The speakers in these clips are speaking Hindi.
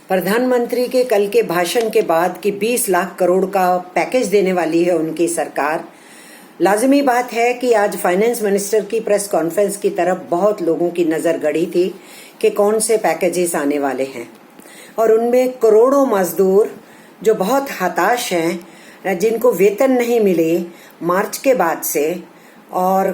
प्रधानमंत्री के कल के भाषण के बाद कि 20 लाख करोड़ का पैकेज देने वाली है उनकी सरकार, लाजिमी बात है कि आज फाइनेंस मिनिस्टर की प्रेस कॉन्फ्रेंस की तरफ बहुत लोगों की नजर गड़ी थी कि कौन से पैकेजेस आने वाले हैं। और उनमें करोड़ों मजदूर जो बहुत हताश हैं, जिनको वेतन नहीं मिले मार्च के बाद से और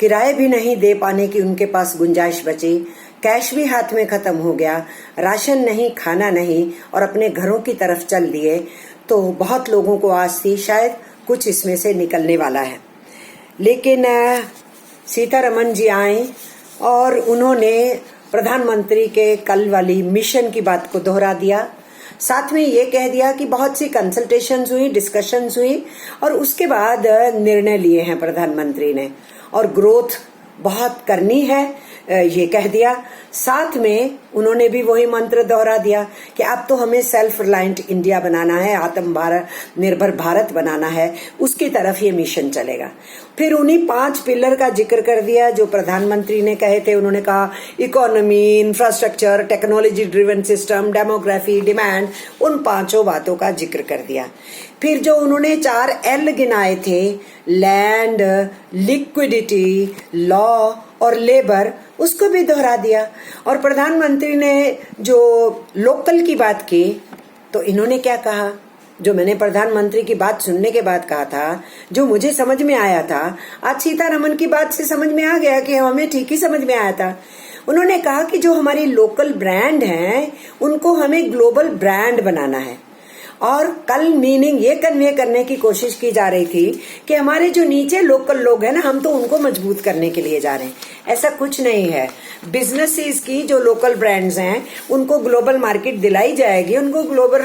किराए भी नहीं दे पाने की उनके पास गुंजाइश बची, कैश भी हाथ में खत्म हो गया, राशन नहीं, खाना नहीं और अपने घरों की तरफ चल दिए, तो बहुत लोगों को आस थी शायद कुछ इसमें से निकलने वाला है। लेकिन सीतारमण जी आए और उन्होंने प्रधानमंत्री के कल वाली मिशन की बात को दोहरा दिया। साथ में ये कह दिया कि बहुत सी कंसल्टेशंस हुई, डिस्कशंस हुई और उसके बाद निर्णय लिए हैं प्रधानमंत्री ने, और ग्रोथ बहुत करनी है ये कह दिया। साथ में उन्होंने भी वही मंत्र दोहरा दिया कि अब तो हमें सेल्फ रिलायंट इंडिया बनाना है, आत्मनिर्भर भारत बनाना है, उसकी तरफ ये मिशन चलेगा। फिर उन्हीं 5 पिलर का जिक्र कर दिया जो प्रधानमंत्री ने कहे थे। उन्होंने कहा economy, infrastructure, technology driven system, demography, demand, उन 5 बातों का जिक्र कर दिया। फिर जो उन्होंने 4 L गिनाए थे, लैंड, लिक्विडिटी, लॉ और लेबर, उसको भी दोहरा दिया। और प्रधानमंत्री ने जो लोकल की बात की, तो इन्होंने क्या कहा, जो मैंने प्रधानमंत्री की बात सुनने के बाद कहा था, जो मुझे समझ में आया था, आज सीतारमण की बात से समझ में आ गया कि हमें ठीक ही समझ में आया था। उन्होंने कहा कि जो हमारी लोकल ब्रांड हैं उनको हमें ग्लोबल ब्रांड बनाना है। और कल मीनिंग ये कन्वे करने की कोशिश की जा रही थी कि हमारे जो नीचे लोकल लोग हैं ना, हम तो उनको मजबूत करने के लिए जा रहे हैं। ऐसा कुछ नहीं है। बिजनेसेस की जो लोकल ब्रांड्स हैं उनको ग्लोबल मार्केट दिलाई जाएगी, उनको ग्लोबल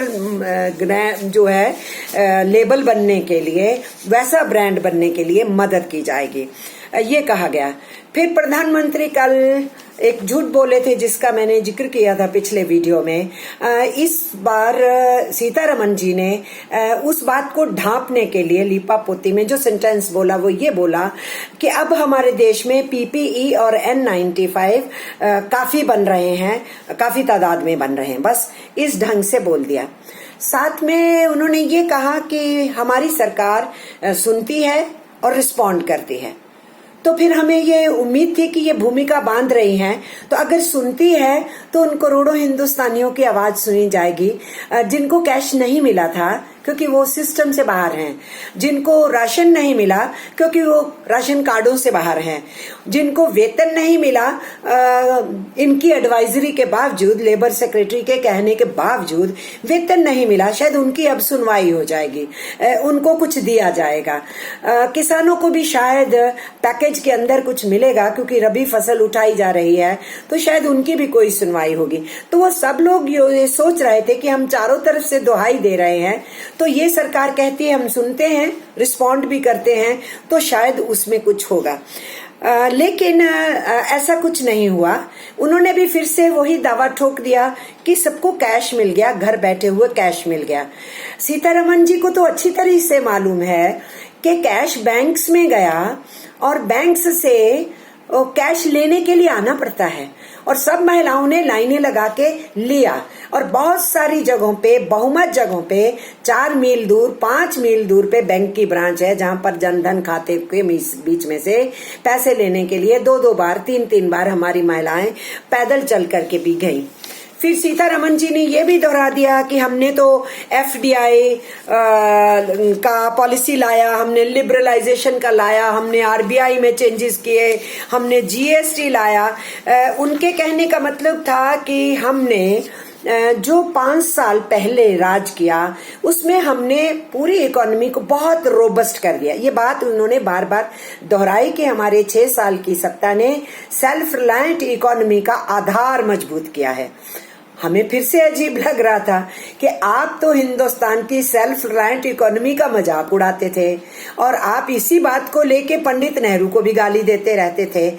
जो है लेबल बनने के लिए, वैसा ब्रांड बनने के लिए मदद की जाएगी, ये कहा गया। फिर प्रधानमंत्री कल एक झूठ बोले थे जिसका मैंने जिक्र किया था पिछले वीडियो में। इस बार सीतारमण जी ने उस बात को ढांपने के लिए लीपापोती में जो सेंटेंस बोला वो ये बोला कि अब हमारे देश में PPE और N95 काफी बन रहे हैं, काफी तादाद में बन रहे हैं, बस इस ढंग से बोल दिया। साथ में उन्होंने ये कहा कि हमारी सरकार सुनती है और रिस्पॉन्ड करती है। तो फिर हमें ये उम्मीद थी कि ये भूमिका बांध रही हैं, तो अगर सुनती है तो उन करोड़ों हिंदुस्तानियों की आवाज सुनी जाएगी जिनको कैश नहीं मिला था क्योंकि वो सिस्टम से बाहर हैं, जिनको राशन नहीं मिला क्योंकि वो राशन कार्डों से बाहर हैं, जिनको वेतन नहीं मिला इनकी एडवाइजरी के बावजूद, लेबर सेक्रेटरी के कहने के बावजूद वेतन नहीं मिला, शायद उनकी अब सुनवाई हो जाएगी, उनको कुछ दिया जाएगा। किसानों को भी शायद पैकेज के अंदर कुछ मिलेगा क्योंकि रबी फसल उठाई जा रही है, तो शायद उनकी भी कोई सुनवाई होगी। तो वो सब लोग ये सोच रहे थे कि हम चारों तरफ से दुहाई दे रहे हैं, तो ये सरकार कहती है हम सुनते हैं, रिस्पॉन्ड भी करते हैं, तो शायद उसमें कुछ होगा। लेकिन ऐसा कुछ नहीं हुआ। उन्होंने भी फिर से वही दावा ठोक दिया कि सबको कैश मिल गया, घर बैठे हुए कैश मिल गया। सीतारमण जी को तो अच्छी तरह से मालूम है कि कैश बैंक्स में गया और बैंक्स से कैश लेने के लिए आना पड़ता है, और सब महिलाओं ने लाइनें लगा के लिया। और बहुत सारी जगहों पे, बहुमत जगहों पे 4 मील दूर, 5 मील दूर पे बैंक की ब्रांच है जहां पर जनधन खाते के बीच में से पैसे लेने के लिए 2-2 बार, 3-3 बार हमारी महिलाएं पैदल चल करके भी गई। फिर सीतारमण जी ने ये भी दोहरा दिया कि हमने तो FDI का पॉलिसी लाया, हमने लिबरलाइजेशन का लाया, हमने RBI में चेंजेस किए, हमने GST लाया। उनके कहने का मतलब था कि हमने जो 5 साल पहले राज किया उसमें हमने पूरी इकोनॉमी को बहुत रोबस्ट कर दिया। ये बात उन्होंने बार बार दोहराई कि हमारे 6 साल की सत्ता ने सेल्फ रिलायंट इकोनॉमी का आधार मजबूत किया है। हमें फिर से अजीब लग रहा था कि आप तो हिंदुस्तान की सेल्फ रिलायंट इकोनॉमी का मजाक उड़ाते थे और आप इसी बात को लेके पंडित नेहरू को भी गाली देते रहते थे,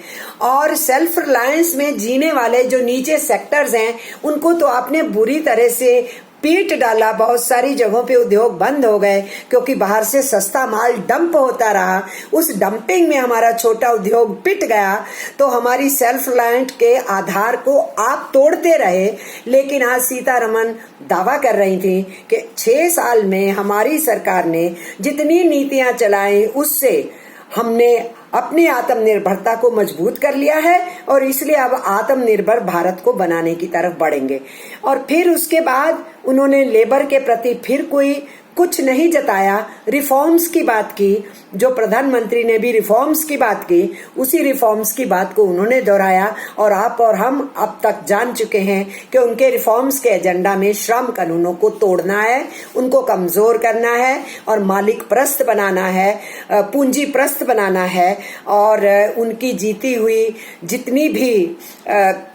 और सेल्फ रिलायंस में जीने वाले जो नीचे सेक्टर्स हैं उनको तो आपने बुरी तरह से पीट डाला। बहुत सारी जगहों पे उद्योग बंद हो गए क्योंकि बाहर से सस्ता माल डंप होता रहा। उस डंपिंग में हमारा छोटा उद्योग पिट गया। तो हमारी सेल्फ रिलायंस के आधार को आप तोड़ते रहे। लेकिन आज सीतारमन दावा कर रही थी कि 6 साल में हमारी सरकार ने जितनी नीतियां चलाई उससे हमने अपनी आत्मनिर्भरता को मजबूत कर लिया है और इसलिए अब आत्मनिर्भर भारत को बनाने की तरफ बढ़ेंगे। और फिर उसके बाद उन्होंने लेबर के प्रति फिर कोई कुछ नहीं जताया, रिफॉर्म्स की बात की। जो प्रधानमंत्री ने भी रिफॉर्म्स की बात की, उसी रिफॉर्म्स की बात को उन्होंने दोहराया। और आप और हम अब तक जान चुके हैं कि उनके रिफॉर्म्स के एजेंडा में श्रम कानूनों को तोड़ना है, उनको कमजोर करना है और मालिक प्रस्त बनाना है, पूंजी प्रस्त बनाना है और उनकी जीती हुई जितनी भी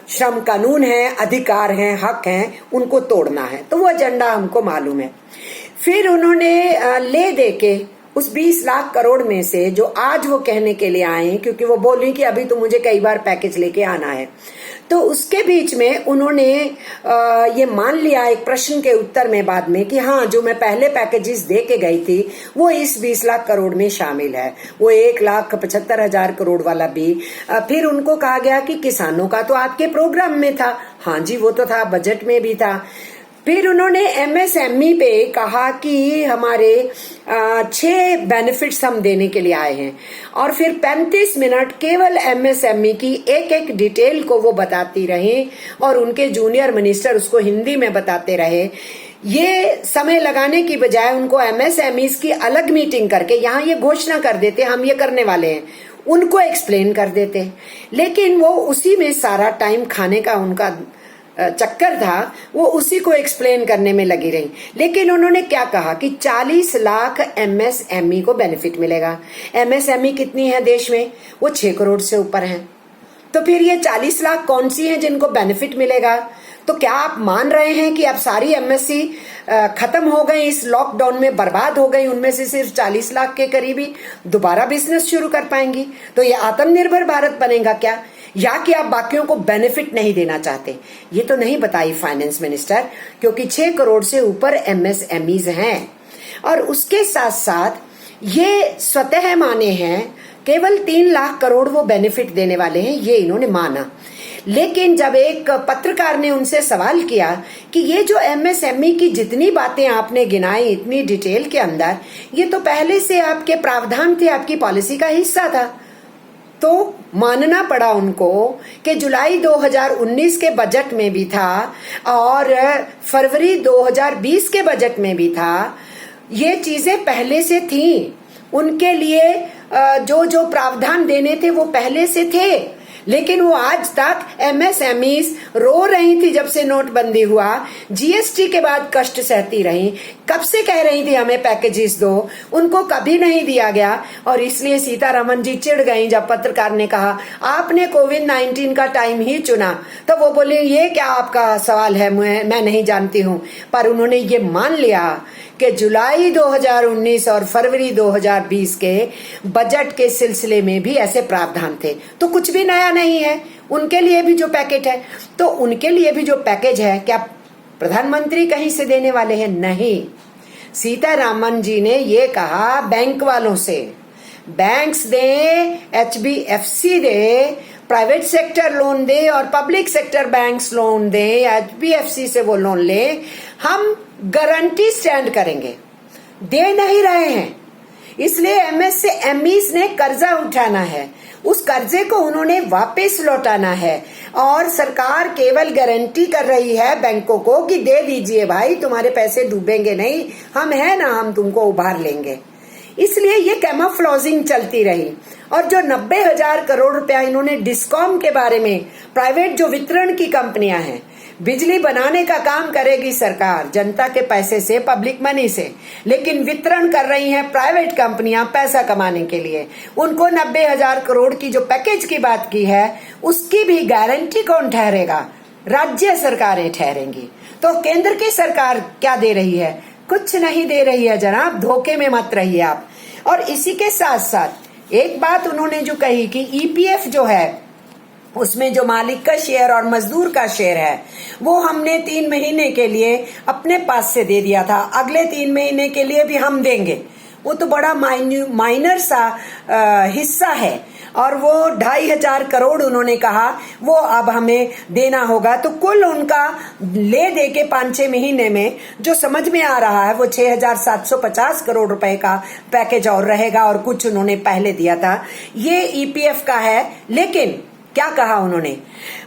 श्रम कानून है, अधिकार हैं, हक हैं, उनको तोड़ना है। तो वो एजेंडा हमको मालूम है। फिर उन्होंने ले दे के उस 20 लाख करोड़ में से जो आज वो कहने के लिए आए हैं, क्योंकि वो बोली कि अभी तो मुझे कई बार पैकेज लेके आना है, तो उसके बीच में उन्होंने ये मान लिया एक प्रश्न के उत्तर में बाद में कि हाँ, जो मैं पहले पैकेजेस दे के गई थी वो इस 20 लाख करोड़ में शामिल है। वो 1,75,000 करोड़ वाला भी। फिर उनको कहा गया कि किसानों का तो आपके प्रोग्राम में था। हाँ जी, वो तो था, बजट में भी था। फिर उन्होंने एमएसएमई पे कहा कि हमारे 6 बेनिफिट्स हम देने के लिए आए हैं और फिर 35 मिनट केवल एमएसएमई की एक एक डिटेल को वो बताती रही और उनके जूनियर मिनिस्टर उसको हिंदी में बताते रहे। ये समय लगाने की बजाय उनको एमएसएमई की अलग मीटिंग करके यहाँ ये घोषणा कर देते हम ये करने वाले हैं, उनको एक्सप्लेन कर देते। लेकिन वो उसी में सारा टाइम खाने का उनका चक्कर था, वो उसी को एक्सप्लेन करने में लगी रही। लेकिन उन्होंने क्या कहा कि 40 लाख एमएसएमई को बेनिफिट मिलेगा। एमएसएमई कितनी है देश में? वो 6 करोड़ से ऊपर है। तो फिर ये 40 लाख कौन सी हैं जिनको बेनिफिट मिलेगा? तो क्या आप मान रहे हैं कि अब सारी एमएससी खत्म हो गई, इस लॉकडाउन में बर्बाद हो गई, उनमें से सिर्फ 40 लाख के करीबी दोबारा बिजनेस शुरू कर पाएंगी? तो ये आत्मनिर्भर भारत बनेगा क्या? या कि आप बाकियों को बेनिफिट नहीं देना चाहते? ये तो नहीं बताई फाइनेंस मिनिस्टर, क्योंकि 6 करोड़ से ऊपर एमएसएमईज हैं। और उसके साथ साथ ये स्वतः माने हैं केवल 3 लाख करोड़ वो बेनिफिट देने वाले हैं, ये इन्होंने माना। लेकिन जब एक पत्रकार ने उनसे सवाल किया कि ये जो एमएसएमई की जितनी बातें आपने गिनाई इतनी डिटेल के अंदर, ये तो पहले से आपके प्रावधान थे, आपकी पॉलिसी का हिस्सा था, तो मानना पड़ा उनको कि जुलाई 2019 के बजट में भी था और फरवरी 2020 के बजट में भी था। ये चीजें पहले से थी, उनके लिए जो जो प्रावधान देने थे वो पहले से थे। लेकिन वो आज तक एमएसएमईज रो रही थी जब से नोटबंदी हुआ, जीएसटी के बाद कष्ट सहती रही, कब से कह रही थी हमें पैकेजेस दो, उनको कभी नहीं दिया गया। और इसलिए सीतारमन जी चिढ़ गई जब पत्रकार ने कहा आपने कोविड-19 का टाइम ही चुना। तो वो बोले ये क्या आपका सवाल है, मैं नहीं जानती हूँ। पर उन्होंने ये मान लिया कि जुलाई 2019 और फरवरी 2020 के बजट के सिलसिले में भी ऐसे प्रावधान थे, तो कुछ भी नया नहीं है। उनके लिए भी जो पैकेज है, तो उनके लिए भी जो पैकेज है, क्या प्रधानमंत्री कहीं से देने वाले हैं? नहीं। सीतारामन जी ने ये कहा बैंक वालों से, बैंक्स दे, एचबीएफसी दे, प्राइवेट सेक्टर लोन दे और पब्लिक सेक्टर बैंक्स लोन दे, एचबीएफसी से वो लोन ले, हम गारंटी स्टैंड करेंगे। दे नहीं रहे हैं, इसलिए एमएसएमईज ने कर्जा उठाना है, उस कर्जे को उन्होंने वापस लौटाना है। और सरकार केवल गारंटी कर रही है बैंकों को कि दे दीजिए भाई, तुम्हारे पैसे डूबेंगे नहीं, हम है ना, हम तुमको उभार लेंगे। इसलिए ये कैमोफ्लेजिंग चलती रही। और जो 90,000 करोड़ रुपया इन्होंने डिस्कॉम के बारे में, प्राइवेट जो वितरण की कंपनियां हैं, बिजली बनाने का काम करेगी सरकार जनता के पैसे से, पब्लिक मनी से, लेकिन वितरण कर रही हैं प्राइवेट कंपनियां पैसा कमाने के लिए। उनको 90,000 करोड़ की जो पैकेज की बात की है, उसकी भी गारंटी कौन ठहरेगा? राज्य सरकारें ठहरेंगी। तो केंद्र की सरकार क्या दे रही है? कुछ नहीं दे रही है जनाब, धोखे में मत रहिए आप। और इसी के साथ साथ एक बात उन्होंने जो कही कि ईपीएफ जो है उसमें जो मालिक का शेयर और मजदूर का शेयर है वो हमने 3 महीने के लिए अपने पास से दे दिया था, अगले 3 महीने के लिए भी हम देंगे। वो तो बड़ा माइनर सा हिस्सा है और वो 2,500 करोड़ उन्होंने कहा वो अब हमें देना होगा। तो कुल उनका ले दे के 5-6 महीने में जो समझ में आ रहा है वो 6,750 करोड़ रुपए का पैकेज और रहेगा, और कुछ उन्होंने पहले दिया था। ये ईपीएफ का है। लेकिन क्या कहा उन्होंने,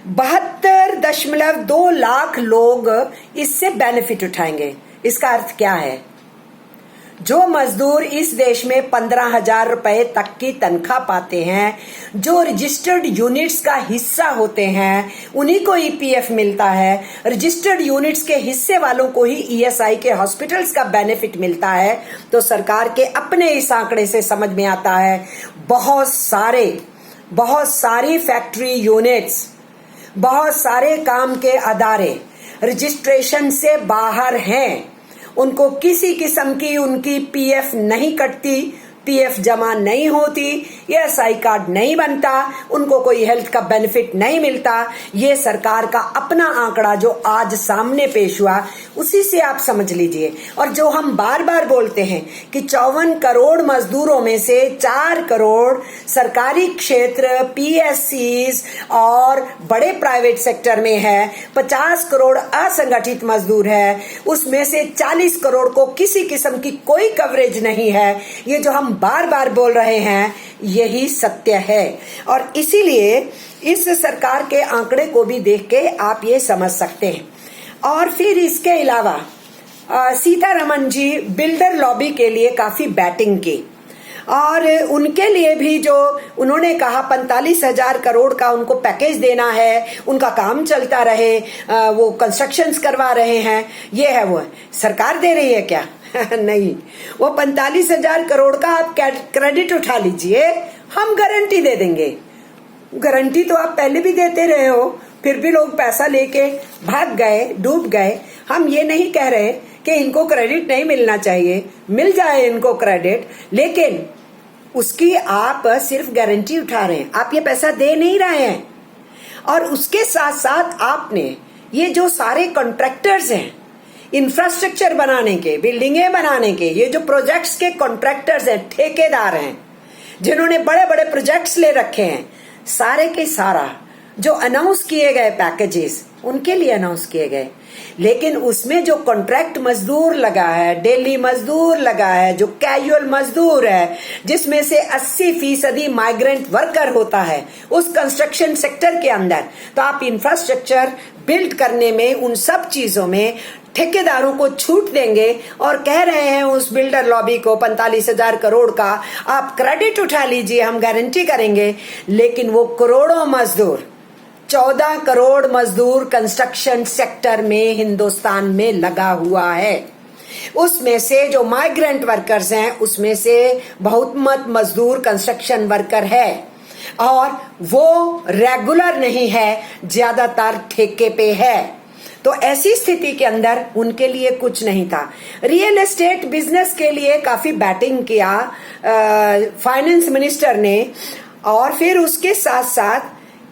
72.2 लाख लोग इससे बेनिफिट उठाएंगे। इसका अर्थ क्या है, जो मजदूर इस देश में 15,000 रुपए तक की तनख्वाह पाते हैं, जो रजिस्टर्ड यूनिट्स का हिस्सा होते हैं, उन्हीं को ईपीएफ मिलता है। रजिस्टर्ड यूनिट्स के हिस्से वालों को ही ईएसआई के हॉस्पिटल्स का बेनिफिट मिलता है। तो सरकार के अपने इस आंकड़े से समझ में आता है बहुत सारी फैक्ट्री यूनिट्स, बहुत सारे काम के अदारे रजिस्ट्रेशन से बाहर हैं, उनको किसी किस्म की उनकी पीएफ नहीं कटती, पीएफ जमा नहीं होती, ईएसआई कार्ड नहीं बनता, उनको कोई हेल्थ का बेनिफिट नहीं मिलता। ये सरकार का अपना आंकड़ा जो आज सामने पेश हुआ, उसी से आप समझ लीजिए। और जो हम बार बार बोलते हैं कि 54 करोड़ मजदूरों में से 4 करोड़ सरकारी क्षेत्र पीएससीज और बड़े प्राइवेट सेक्टर में है, 50 करोड़ असंगठित मजदूर है, उसमें से 40 करोड़ को किसी किस्म की कोई कवरेज नहीं है। ये जो हम बार बार बोल रहे हैं यही सत्य है। और इसीलिए इस सरकार के आंकड़े को भी देख के आप ये समझ सकते हैं। और फिर इसके अलावा सीतारमण जी बिल्डर लॉबी के लिए काफी बैटिंग की, और उनके लिए भी जो उन्होंने कहा 45,000 करोड़ का उनको पैकेज देना है, उनका काम चलता रहे, वो कंस्ट्रक्शंस करवा रहे हैं, ये है वो सरकार दे रही है क्या? नहीं, वो 45,000 करोड़ का आप क्रेडिट उठा लीजिए, हम गारंटी दे देंगे। गारंटी तो आप पहले भी देते रहे हो, फिर भी लोग पैसा लेके भाग गए, डूब गए। हम ये नहीं कह रहे कि इनको क्रेडिट नहीं मिलना चाहिए, मिल जाए इनको क्रेडिट, लेकिन उसकी आप सिर्फ गारंटी उठा रहे हैं, आप ये पैसा दे नहीं रहे हैं। और उसके साथ साथ आपने ये जो सारे कॉन्ट्रैक्टर्स हैं इंफ्रास्ट्रक्चर बनाने के, बिल्डिंगें बनाने के, ये जो प्रोजेक्ट्स के कॉन्ट्रैक्टर्स हैं, ठेकेदार हैं, जिन्होंने बड़े बड़े प्रोजेक्ट्स ले रखे हैं, सारे के सारा जो अनाउंस किए गए पैकेजेस उनके लिए अनाउंस किए गए। लेकिन उसमें जो कॉन्ट्रैक्ट मजदूर लगा है, डेली मजदूर लगा है, जो कैजुअल मजदूर है, जिसमें से 80% माइग्रेंट वर्कर होता है उस कंस्ट्रक्शन सेक्टर के अंदर, तो आप इंफ्रास्ट्रक्चर बिल्ड करने में, उन सब चीजों में ठेकेदारों को छूट देंगे और कह रहे हैं उस बिल्डर लॉबी को 45,000 करोड़ का आप क्रेडिट उठा लीजिए, हम गारंटी करेंगे। लेकिन वो करोड़ों मजदूर, 14 करोड़ मजदूर कंस्ट्रक्शन सेक्टर में हिंदुस्तान में लगा हुआ है। उसमें से जो माइग्रेंट वर्कर्स हैं उसमें से बहुमत मजदूर कंस्ट्रक्शन वर्कर है, और वो रेगुलर नहीं है, ज्यादातर ठेके पे है। तो ऐसी स्थिति के अंदर उनके लिए कुछ नहीं था। रियल एस्टेट बिजनेस के लिए काफी बैटिंग किया फाइनेंस मिनिस्टर ने। और फिर उसके साथ साथ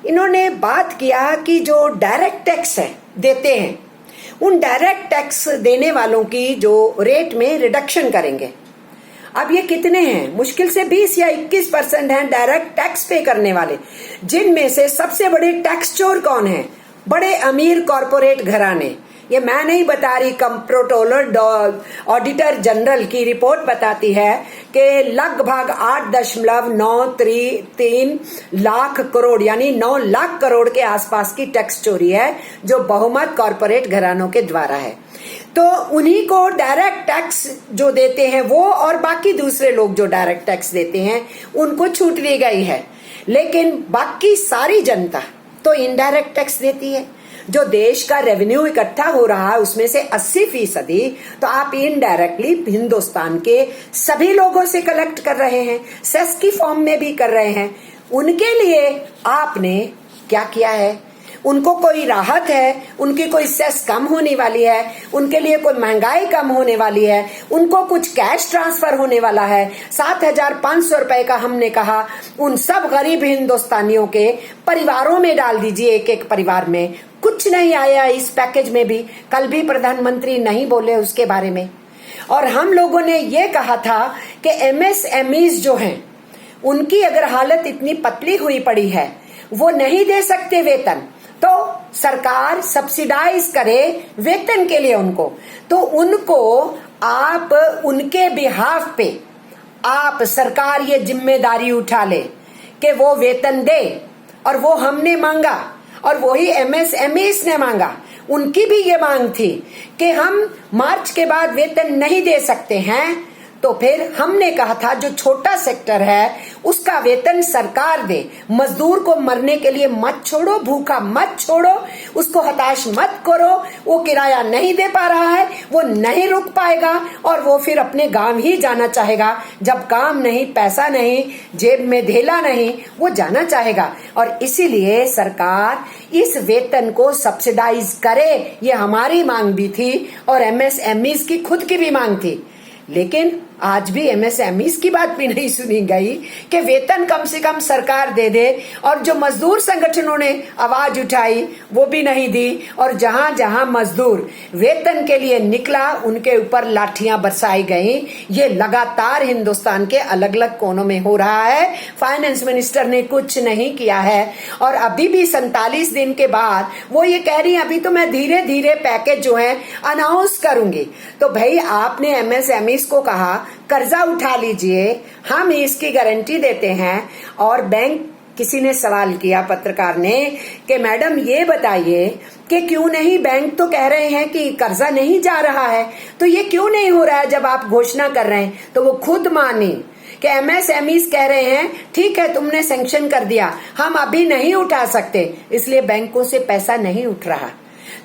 इन्होंने बात किया कि जो डायरेक्ट टैक्स है देते हैं, उन डायरेक्ट टैक्स देने वालों की जो रेट में रिडक्शन करेंगे। अब ये कितने हैं? मुश्किल से 20 या 21% हैं डायरेक्ट टैक्स पे करने वाले, जिनमें से सबसे बड़े टैक्स चोर कौन है? बड़े अमीर कॉरपोरेट घराने। ये मैं नहीं बता रही, कंप्ट्रोलर ऑडिटर जनरल की रिपोर्ट बताती है कि लगभग 8.93 लाख करोड़ यानी 9 लाख करोड़ के आसपास की टैक्स चोरी है जो बहुमत कॉरपोरेट घरानों के द्वारा है। तो उन्हीं को डायरेक्ट टैक्स जो देते हैं वो, और बाकी दूसरे लोग जो डायरेक्ट टैक्स देते हैं उनको छूट दी गई है। लेकिन बाकी सारी जनता तो इनडायरेक्ट टैक्स देती है। जो देश का रेवेन्यू इकट्ठा हो रहा है उसमें से 80% तो आप इनडायरेक्टली हिंदुस्तान के सभी लोगों से कलेक्ट कर रहे हैं, सेस की फॉर्म में भी कर रहे हैं। उनके लिए आपने क्या किया है? उनको कोई राहत है, उनकी कोई सेस कम होने वाली है, उनके लिए कोई महंगाई कम होने वाली है, उनको कुछ कैश ट्रांसफर होने वाला है। 7,500 रुपए का हमने कहा उन सब गरीब हिंदुस्तानियों के परिवारों में डाल दीजिए, एक एक परिवार में। कुछ नहीं आया इस पैकेज में भी, कल भी प्रधानमंत्री नहीं बोले उसके बारे में। और हम लोगों ने ये कहा था कि एमएसएमईज जो हैं उनकी अगर हालत इतनी पतली हुई पड़ी है, वो नहीं दे सकते वेतन, तो सरकार सब्सिडाइज करे वेतन के लिए उनको, तो उनको आप उनके बिहाफ पे आप सरकार ये जिम्मेदारी उठा ले कि वो वेतन दे। और वो हमने मांगा और वही एमएसएमईज ने मांगा। उनकी भी ये मांग थी कि हम मार्च के बाद वेतन नहीं दे सकते हैं, तो फिर हमने कहा था जो छोटा सेक्टर है उसका वेतन सरकार दे। मजदूर को मरने के लिए मत छोड़ो, भूखा मत छोड़ो, उसको हताश मत करो। वो किराया नहीं दे पा रहा है, वो नहीं रुक पाएगा और वो फिर अपने गांव ही जाना चाहेगा। जब काम नहीं, पैसा नहीं, जेब में धेला नहीं, वो जाना चाहेगा। और इसीलिए सरकार इस वेतन को सब्सिडाइज करे, ये हमारी मांग भी थी और एमएसएमईज की खुद की भी मांग थी। लेकिन आज भी एमएसएमईज की बात भी नहीं सुनी गई कि वेतन कम से कम सरकार दे दे। और जो मजदूर संगठनों ने आवाज उठाई वो भी नहीं दी। और जहां जहां मजदूर वेतन के लिए निकला उनके ऊपर लाठियां बरसाई गई। ये लगातार हिंदुस्तान के अलग अलग कोनों में हो रहा है। फाइनेंस मिनिस्टर ने कुछ नहीं किया है और अभी भी 47 दिन के बाद वो ये कह रही है अभी तो मैं धीरे धीरे पैकेज जो है अनाउंस करूंगी। तो भाई आपने एमएसएमईज को कहा कर्जा उठा लीजिए, हम इसकी गारंटी देते हैं। और बैंक, किसी ने सवाल किया पत्रकार ने कि मैडम ये बताइए कि क्यों नहीं, बैंक तो कह रहे हैं कि कर्जा नहीं जा रहा है, तो ये क्यों नहीं हो रहा है जब आप घोषणा कर रहे हैं। तो वो खुद मानी कि एमएसएमईज कह रहे हैं ठीक है तुमने सैंक्शन कर दिया, हम अभी नहीं उठा सकते, इसलिए बैंकों से पैसा नहीं उठ रहा।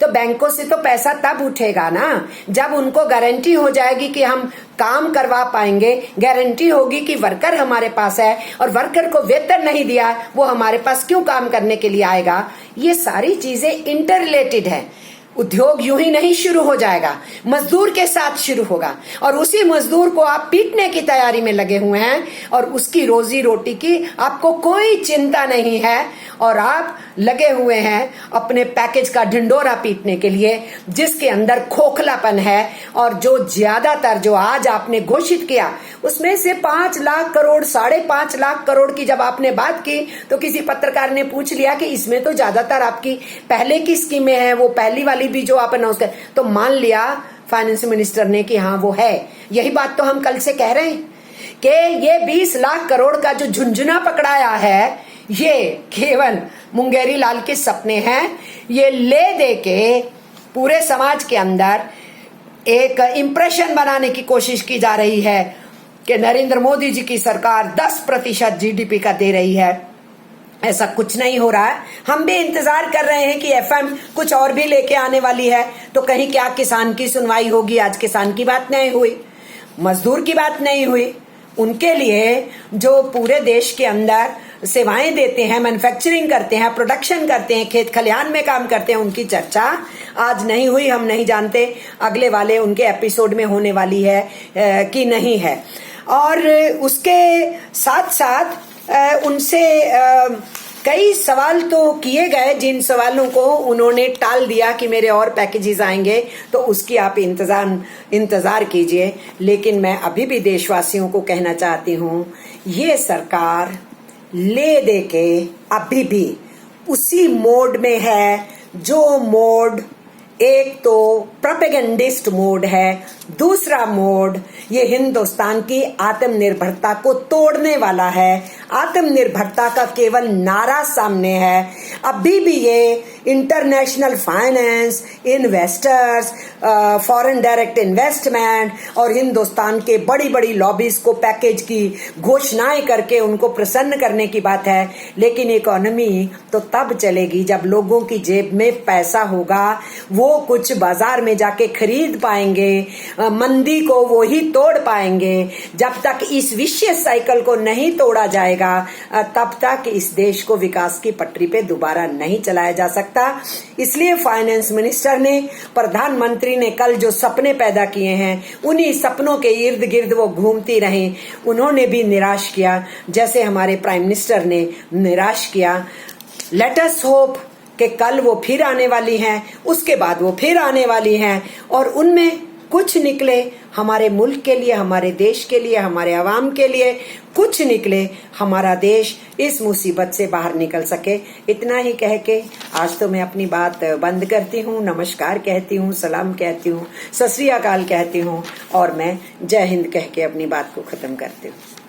तो बैंकों से तो पैसा तब उठेगा ना जब उनको गारंटी हो जाएगी कि हम काम करवा पाएंगे, गारंटी होगी कि वर्कर हमारे पास है और वर्कर को वेतन नहीं दिया वो हमारे पास क्यों काम करने के लिए आएगा। ये सारी चीजें इंटर रिलेटेड है। उद्योग यूं ही नहीं शुरू हो जाएगा, मजदूर के साथ शुरू होगा और उसी मजदूर को आप पीटने की तैयारी में लगे हुए हैं और उसकी रोजी रोटी की आपको कोई चिंता नहीं है और आप लगे हुए हैं अपने पैकेज का ढिंडोरा पीटने के लिए जिसके अंदर खोखलापन है। और जो ज्यादातर जो आज आपने घोषित किया उसमें से 5 लाख करोड़, 5.5 लाख करोड़ की जब आपने बात की तो किसी पत्रकार ने पूछ लिया कि इसमें तो ज्यादातर आपकी पहले की स्कीमें हैं, वो पहली वाली भी जो आप अनाउंस कर, तो मान लिया फाइनेंस मिनिस्टर ने कि हाँ वो है। यही बात तो हम कल से कह रहे हैं कि ये 20 लाख करोड़ का जो झुंझुना पकड़ाया है ये केवल मुंगेरी लाल के सपने हैं। ये ले दे के पूरे समाज के अंदर एक इंप्रेशन बनाने की कोशिश की जा रही है कि नरेंद्र मोदी जी की सरकार 10% जीडीपी का दे रही है। ऐसा कुछ नहीं हो रहा है। हम भी इंतजार कर रहे हैं कि एफएम कुछ और भी लेके आने वाली है, तो कहीं क्या किसान की सुनवाई होगी। आज किसान की बात नहीं हुई, मजदूर की बात नहीं हुई, उनके लिए जो पूरे देश के अंदर सेवाएं देते हैं, मैन्युफैक्चरिंग करते हैं, प्रोडक्शन करते हैं, खेत खलिहान में काम करते हैं, उनकी चर्चा आज नहीं हुई। हम नहीं जानते अगले वाले उनके एपिसोड में होने वाली है कि नहीं है। और उसके साथ साथ उनसे कई सवाल तो किए गए जिन सवालों को उन्होंने टाल दिया कि मेरे और पैकेजेस आएंगे, तो उसकी आप इंतजार कीजिए। लेकिन मैं अभी भी देशवासियों को कहना चाहती हूँ ये सरकार ले दे के अभी भी उसी मोड में है जो मोड एक तो प्रोपेगेंडिस्ट मोड है, दूसरा मोड ये हिंदुस्तान की आत्मनिर्भरता को तोड़ने वाला है। आत्मनिर्भरता का केवल नारा सामने है। अभी भी ये international finance, investors, foreign direct investment और हिंदुस्तान के बड़ी बड़ी लॉबीज को पैकेज की घोषणाएं करके उनको प्रसन्न करने की बात है। लेकिन इकोनॉमी तो तब चलेगी जब लोगों की जेब में पैसा होगा, वो कुछ बाजार में जाके खरीद पाएंगे, मंदी को वो ही तोड़ पाएंगे। जब तक इस विशियस साइकिल को नहीं तोड़ा जाएगा तब तक इस देश को विकास की पटरी पे दोबारा नहीं चलाया जा सकता। सकता। इसलिए फाइनेंस मिनिस्टर ने, प्रधानमंत्री ने कल जो सपने पैदा किए हैं, उन्हीं सपनों के इर्द गिर्द वो घूमती रही। उन्होंने भी निराश किया, जैसे हमारे प्राइम मिनिस्टर ने निराश किया। लेट अस होप कि कल वो फिर आने वाली हैं, उसके बाद वो फिर आने वाली हैं, और उनमें कुछ निकले हमारे मुल्क के लिए, हमारे देश के लिए, हमारे अवाम के लिए कुछ निकले, हमारा देश इस मुसीबत से बाहर निकल सके। इतना ही कह के आज तो मैं अपनी बात बंद करती हूँ। नमस्कार कहती हूँ, सलाम कहती हूँ, सत श्री अकाल कहती हूँ, और मैं जय हिंद कह के अपनी बात को खत्म करती हूँ।